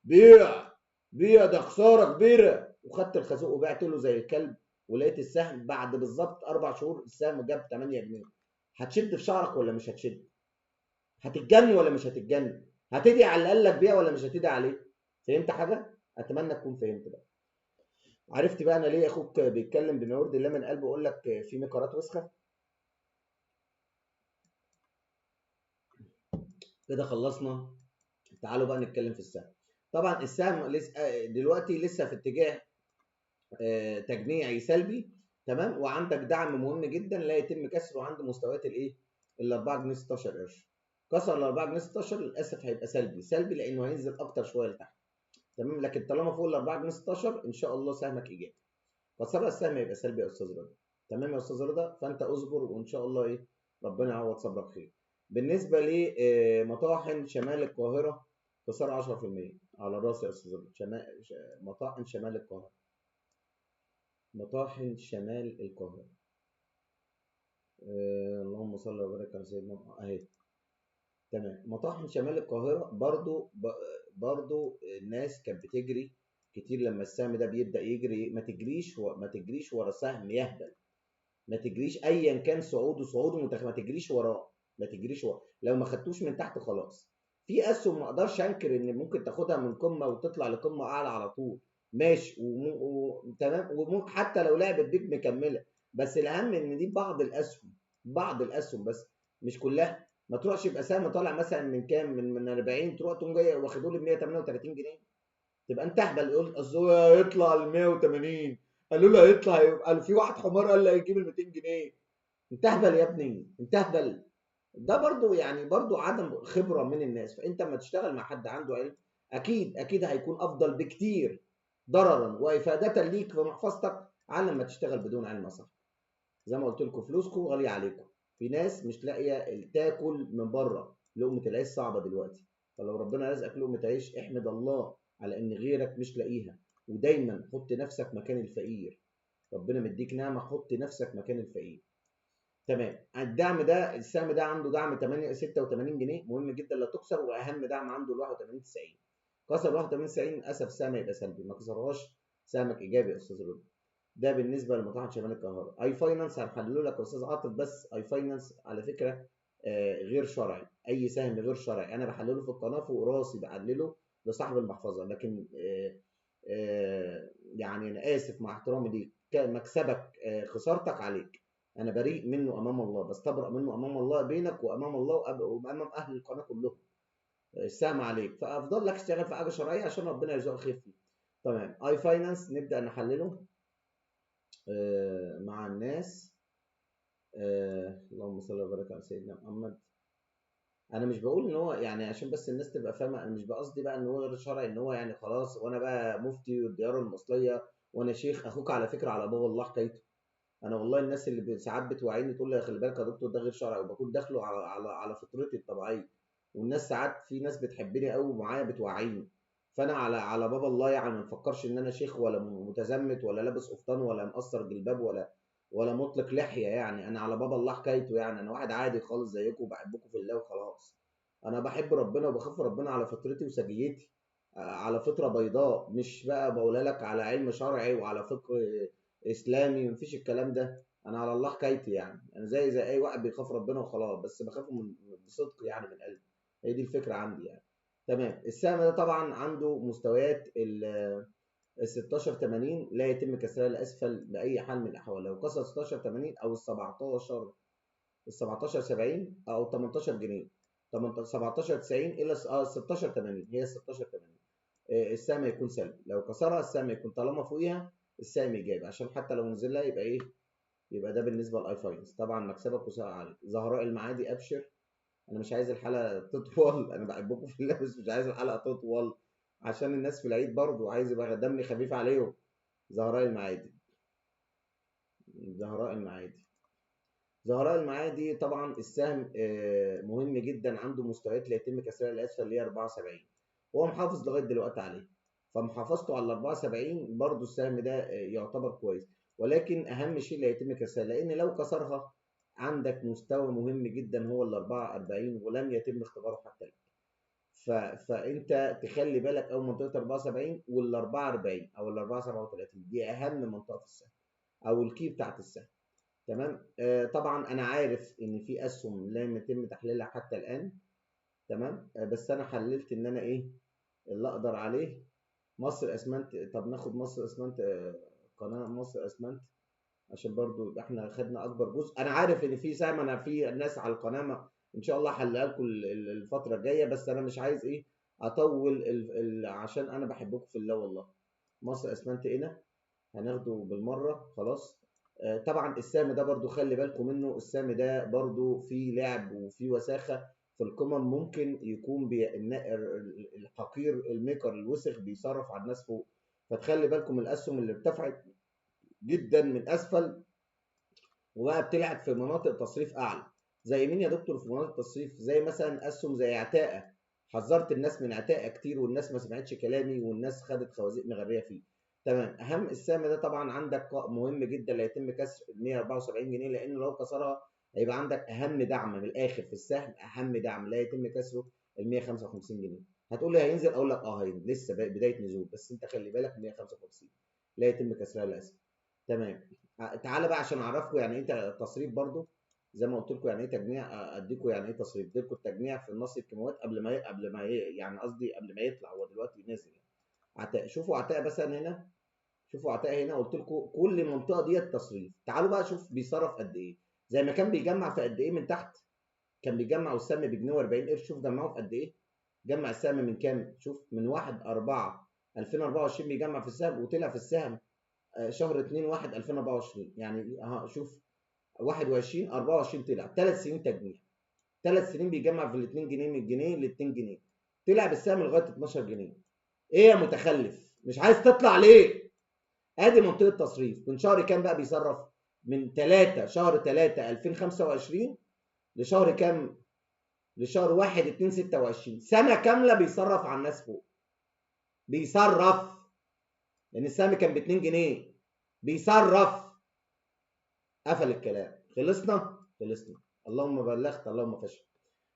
بيع ده خساره كبيره، وخدت الخازوق وبعت له زي الكلب، ولقيت السهم بعد بالظبط 4 شهور السهم جاب 8 جنيه، هتشد في شعرك ولا مش هتشد؟ هتتجنن ولا مش هتتجنن؟ هتدعي على اللي قال لك بيها ولا مش هتدعي عليه؟ فهمت حاجه؟ اتمنى تكون فهمت بقى. عرفت بقى انا ليه اخوك بيتكلم بما يرضي الله من قلبه، يقول لك في مقارات وسخه. كده خلصنا. تعالوا بقى نتكلم في السهم. طبعا السهم دلوقتي لسه في اتجاه تجميعي سلبي، تمام، وعندك دعم مهم جدا لا يتم كسره عند مستويات الايه؟ ال 4 جنيه 16 قرش. كسر ال 4 جنيه 16 للاسف هيبقى سلبي لانه هينزل اكتر شويه لتحت، تمام. لكن طالما فوق ال 4 جنيه 16 ان شاء الله سهمك ايجابي. كسر السهم يبقى سلبي يا استاذ رضا. تمام يا استاذ رضا، فانت اصبر وان شاء الله ايه، ربنا يعوض صبرك خير. بالنسبه لمطاحن شمال القاهره، خساره 10% على راسي يا استاذ رضا. مطاحن شمال القاهره، مطاحن شمال القاهره. اللهم صل وبارك على سيدنا اهي. تمام. مطاحن شمال القاهره برضو الناس كانت بتجري كتير لما السهم ده بيبدا يجري. ما تجريش ورا سهم يهبل. ما تجريش ايا كان صعوده ما تجريش وراه. ما تجريش وراه لو ما خدتوش من تحت خلاص. في اسهم ما اقدرش انكر ان ممكن تاخدها من قمه وتطلع لقمه اعلى على طول، ماشي تمام، حتى لو لعبت بيك مكمله. بس الاهم ان دي بعض الاسهم بس، مش كلها. ما تروحش يبقى سهم طالع مثلا من كام، من 40، تروح تقوم جاي واخده لي ب 138 جنيه. تبقى انت اهبل. قلت اصل هو هيطلع ال 180، قالوا له هيطلع، قال في واحد حمار قال لي هيجيب ال 200 جنيه. انت اهبل يا ابني، انت اهبل. ده برضو يعني برضو عدم خبره من الناس. فانت لما تشتغل مع حد عنده علم اكيد هيكون افضل بكتير ضررا وافاده ليك في محفظتك على لما تشتغل بدون علم. صح؟ زي ما قلت لكم فلوسكم غاليه عليكم. في ناس مش لاقيه تاكل من بره، لقمه العيش صعبه دلوقتي. فلو ربنا رزقك لقمة عيش احمد الله على ان غيرك مش لاقيها، ودايما حط نفسك مكان الفقير. ربنا مديك نعمة، حط نفسك مكان الفقير. تمام. الدعم ده، السهم ده عنده دعم 86 جنيه، مهم جدا لا تكسر، واهم دعم عنده ال 81 90. كسر 81 90 للاسف سهم يبقى سلبي، ما كسرهاش سهمك ايجابي يا استاذ رضا. ده بالنسبه لمطاعم شمال القاهره. اي فاينانس هنحلله لك يا استاذ عاطف، بس اي فاينانس على فكره غير شرعي، اي سهم غير شرعي انا بحلله في القناه فوق راسي، بعلله لصاحب المحفظه، لكن يعني انا اسف مع احترامي ليك، مكسبك خسارتك عليك، انا بريء منه امام الله، بستبرأ منه امام الله، بينك وامام الله وامام اهل القناه كلهم. السهم عليك، فافضل لك اشتغل في حاجه شرعيه عشان ربنا يرزقك خير فيه. تمام. اي فاينانس نبدا نحلله مع الناس. اللهم صل وبارك على سيدنا محمد. انا مش بقول ان هو يعني عشان بس الناس تبقى فاهمه، انا مش بقصدي بقى ان هو غير شرعي، ان هو يعني خلاص وانا بقى مفتي والديار المصريه وانا شيخ. اخوك على فكره على باب الله حكايته. انا والله الناس اللي ساعات بتوعيني تقول لي خلي بالك يا دكتور ده غير شرعي، وبكون داخله على فطرتي الطبيعيه. والناس ساعات في ناس بتحبني قوي ومعايا بتوعيني، فانا على باب الله يعني، ما نفكرش ان انا شيخ ولا متزمت ولا لابس قفطان ولا مقصر جلباب ولا مطلق لحيه يعني. انا على باب الله حكايته يعني، انا واحد عادي خالص زيكم وبحبكم في الله وخلاص. انا بحب ربنا وبخاف ربنا على فطرتي وسجيتي، على فطره بيضاء، مش بقى بقولها لك على علم شرعي وعلى فقه اسلامي، مفيش الكلام ده. انا على الله حكايتي يعني، انا زي اي واحد بيخاف ربنا وخلاص، بس بخافه بصدق يعني من قلبي. هي دي الفكره عندي يعني. تمام. السهم ده طبعا عنده مستويات ال 16 80 لا يتم كسرها لاسفل باي حال من الاحوال. لو كسر 16 80 او ال 17 70 او 18 جنيه، 17 90 الى 16 80، هي 16 80 السهم يكون سلبي. لو كسرها السهم يكون طالما فوقيها السهم ايجابي، عشان حتى لو نزل لها يبقى ايه، يبقى ده بالنسبه للاي فاينانس. طبعا مكسبك وسعر عليك. زهراء المعادي ابشر. انا مش عايز الحلقه تطول، انا بحبكم في الله بس مش عايز الحلقه تطول عشان الناس في العيد برضو عايز يبقى دمي خفيف عليهم. زهراء المعادي. زهراء المعادي. زهراء المعادي طبعا السهم مهم جدا، عنده مستويات لا يتم كسرها للاسفل اللي هي 74، وهو محافظ لغايه دلوقتي عليه، فمحافظته على 74 برضو السهم ده يعتبر كويس. ولكن اهم شيء لا يتم كسرها، لان لو كسرها عندك مستوى مهم جدا هو ال 44 ولم يتم اختباره حتى الان. فانت تخلي بالك او منطقه 74 وال 44 او ال 437 دي اهم منطقه في السهم او الكي بتاعت السهم. تمام. طبعا انا عارف ان في اسهم لم يتم تحليلها حتى الان. تمام. بس انا حللت ان انا ايه اللي اقدر عليه. مصر اسمنت. طب ناخد مصر اسمنت، قناه مصر اسمنت عشان برضو يبقى احنا خدنا اكبر جزء. انا عارف ان في سهم، انا في ناس على القناه ان شاء الله هحلها لكم الفتره الجايه، بس انا مش عايز ايه اطول عشان انا بحبكم في الله والله. مصر اسمنت هنا هناخده بالمره خلاص. طبعا السهم ده برضو خلي بالكم منه، السهم ده برضو فيه لعب وفيه وساخه في القمم، ممكن يكون الحقير الميكر الوسخ بيصرف على الناس فوق، فتخلي بالكم الاسهم اللي ارتفعت جدا من اسفل وبقى بتلعب في مناطق تصريف اعلى. زي مين يا دكتور في مناطق تصريف؟ زي مثلا اسهم زي عتاقه. حذرت الناس من عتاقه كتير والناس ما سمعتش كلامي والناس خدت خوازيق مغريه فيه. تمام. اهم السهم ده طبعا عندك مهم جدا لا يتم كسر 174 جنيه، لان لو كسرها هيبقى عندك اهم دعم من الاخر في السهم، اهم دعم لا يتم كسره ال 155 جنيه. هتقول لي هينزل، اقول لك اه هينزل، لسه بدايه نزول، بس انت خلي بالك 155 لا يتم كسرها للاسف. تمام. تعالى بقى عشان اعرفكم يعني ايه تصريف برضو، زي ما قلت لكم يعني ايه تجميع، اديكم يعني ايه تصريف. اديكم التجميع في النص الكيماويات قبل ما يعني قصدي قبل ما يطلع، هو دلوقتي نازل يعني. عتاق. شوفوا عتاق مثلا هنا، شوفوا عتاق هنا، قلت لكم كل منطقه ديت تصريف. تعالوا بقى شوف بيصرف قد ايه، زي ما كان بيجمع في قد ايه من تحت. كان بيجمع والسهم بجنيه و40 قرش، شوف جمعه في قد ايه. جمع السهم من كام؟ شوف من 1/4/2024 بيجمع في السهم، وطلع في السهم شهر 2/1/2024 يعني شوف 21 24 طلع 3 سنين تجميع. 3 سنين بيجمع في ال 2 جنيه، من الجنيه ل 2 جنيه، طلع بالسهم لغايه 12 جنيه. ايه يا متخلف مش عايز تطلع ليه؟ ادي منطقه تصريف. من شهر كام بقى بيصرف؟ من 3 شهر 3 2025 لشهر كام؟ لشهر 1/2/26، سنه كامله بيصرف على الناس فوق، بيصرف، لان السهم كان ب 2 جنيه بيصرف. قفل الكلام. خلصنا. اللهم بلغت اللهم فشل.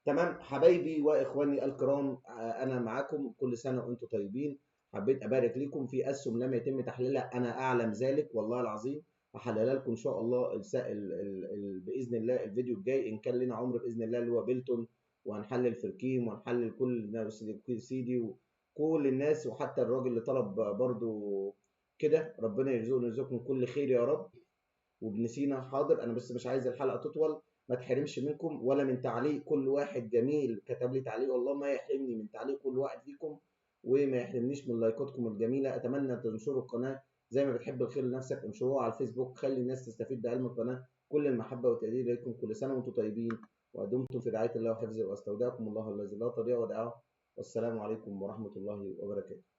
تمام حبايبي واخواني الكرام، انا معاكم كل سنه وانتم طيبين. حبيت ابارك لكم في اسهم لم يتم تحليلها، انا اعلم ذلك والله العظيم. هحللها لكم ان شاء الله باذن الله الفيديو الجاي ان كان لنا عمر باذن الله، اللي هو بيلتون، وهنحلل فركيم وهنحلل كل الناس سيدي وكل الناس، وحتى الراجل اللي طلب برضو كده. ربنا يرزقكم كل خير يا رب. وابن سينا حاضر. انا بس مش عايز الحلقه تطول، ما تحرمش منكم ولا من تعليق كل واحد جميل كتب لي تعليق، والله ما يحرمني من تعليق كل واحد فيكم، وما يحرمنيش من لايكاتكم الجميله. اتمنى تنشروا القناه زي ما بتحب الخير لنفسك، انشروها على الفيسبوك، خلي الناس تستفيد بعلم القناه. كل المحبه والتقدير لكم، كل سنه وانتم طيبين ودمتم في رعايه الله وحفظه، واستودعكم الله الذي لا تضيع ودائعه. والسلام عليكم ورحمه الله وبركاته.